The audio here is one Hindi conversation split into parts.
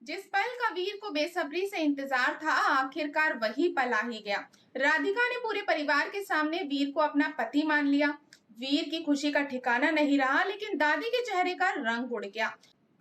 जिस पल का वीर को बेसब्री से इंतजार था, आखिरकार वही पल आ ही गया। राधिका ने पूरे परिवार के सामने वीर को अपना पति मान लिया। वीर की खुशी का ठिकाना नहीं रहा, लेकिन दादी के चेहरे का रंग उड़ गया।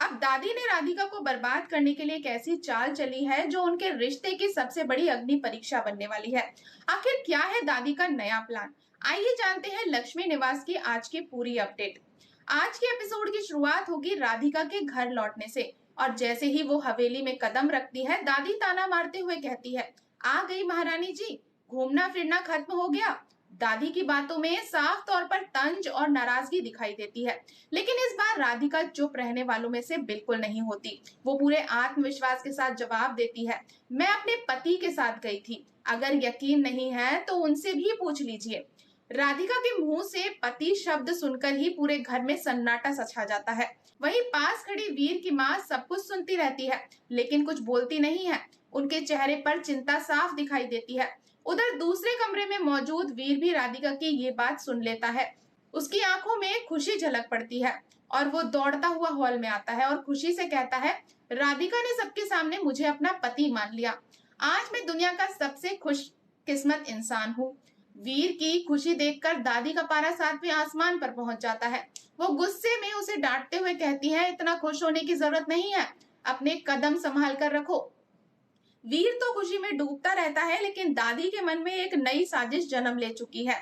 अब दादी ने राधिका को बर्बाद करने के लिए एक ऐसी चाल चली है जो उनके रिश्ते की सबसे बड़ी अग्नि परीक्षा बनने वाली है। आखिर क्या है दादी का नया प्लान? आइए जानते हैं लक्ष्मी निवास की आज की पूरी अपडेट। आज के एपिसोड की शुरुआत होगी राधिका के घर लौटने से, और जैसे ही वो हवेली में कदम रखती है, दादी ताना मारते हुए कहती है, आ गई महारानी जी, घूमना फिरना खत्म हो गया। दादी की बातों में साफ तौर पर तंज और नाराजगी दिखाई देती है, लेकिन इस बार राधिका चुप रहने वालों में से बिल्कुल नहीं होती। वो पूरे आत्मविश्वास के साथ जवाब देती है, मैं अपने पति के साथ गई थी, अगर यकीन नहीं है तो उनसे भी पूछ लीजिए। राधिका के मुंह से पति शब्द सुनकर ही पूरे घर में सन्नाटा सा छा जाता है। वहीं पास खड़ी वीर की माँ सब कुछ सुनती रहती है, लेकिन कुछ बोलती नहीं है। उनके चेहरे पर चिंता साफ दिखाई देती है। उधर दूसरे कमरे में मौजूद वीर भी राधिका की ये बात सुन लेता है। उसकी आंखों में खुशी झलक पड़ती है और वो दौड़ता हुआ हॉल में आता है और खुशी से कहता है, राधिका ने सबके सामने मुझे अपना पति मान लिया। आज मैं दुनिया का सबसे खुशकिस्मत इंसान हूँ। वीर की खुशी देखकर दादी का पारा सातवें आसमान पर पहुंच जाता है। वो गुस्से में उसे डांटते हुए कहती है, इतना खुश होने की जरूरत नहीं है, अपने कदम संभाल कर रखो। वीर तो खुशी में डूबता रहता है, लेकिन दादी के मन में एक नई साजिश जन्म ले चुकी है।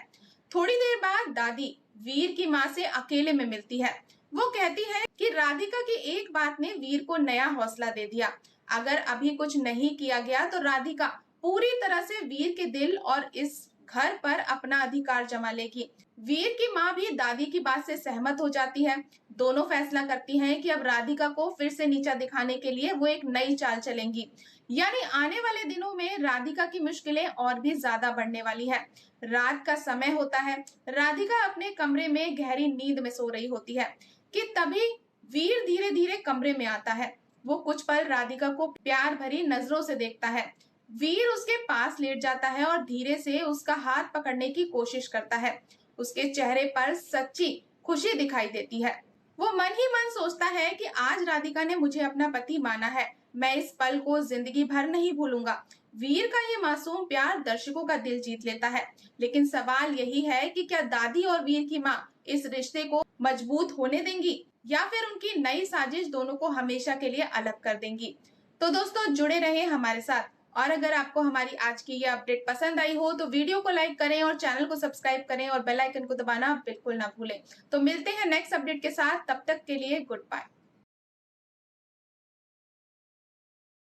थोड़ी देर बाद दादी वीर की माँ से अकेले में मिलती है। वो कहती है कि राधिका की एक बात ने वीर को नया हौसला दे दिया। अगर अभी कुछ नहीं किया गया तो राधिका पूरी तरह से वीर के दिल और इस घर पर अपना अधिकार जमा लेगी। वीर की माँ भी दादी की बात से सहमत हो जाती है। दोनों फैसला करती हैं कि अब राधिका को फिर से नीचा दिखाने के लिए वो एक नई चाल चलेंगी। यानी आने वाले दिनों में राधिका की मुश्किलें और भी ज्यादा बढ़ने वाली है। रात का समय होता है। राधिका अपने कमरे में गहरी नींद में सो रही होती है कि तभी वीर धीरे धीरे कमरे में आता है। वो कुछ पल राधिका को प्यार भरी नजरों से देखता है। वीर उसके पास लेट जाता है और धीरे से उसका हाथ पकड़ने की कोशिश करता है। उसके चेहरे पर सच्ची खुशी दिखाई देती है। वो मन ही मन सोचता है कि आज राधिका ने मुझे अपना पति माना है, मैं इस पल को जिंदगी भर नहीं भूलूंगा। वीर का ये मासूम प्यार दर्शकों का दिल जीत लेता है, लेकिन सवाल यही है कि क्या दादी और वीर की माँ इस रिश्ते को मजबूत होने देंगी या फिर उनकी नई साजिश दोनों को हमेशा के लिए अलग कर देंगी। तो दोस्तों, जुड़े रहे हमारे साथ, और अगर आपको हमारी आज की ये अपडेट पसंद आई हो तो वीडियो को लाइक करें और चैनल को सब्सक्राइब करें और बेल आइकन को दबाना बिल्कुल ना भूलें। तो मिलते हैं नेक्स्ट अपडेट के साथ, तब तक के लिए गुड बाय।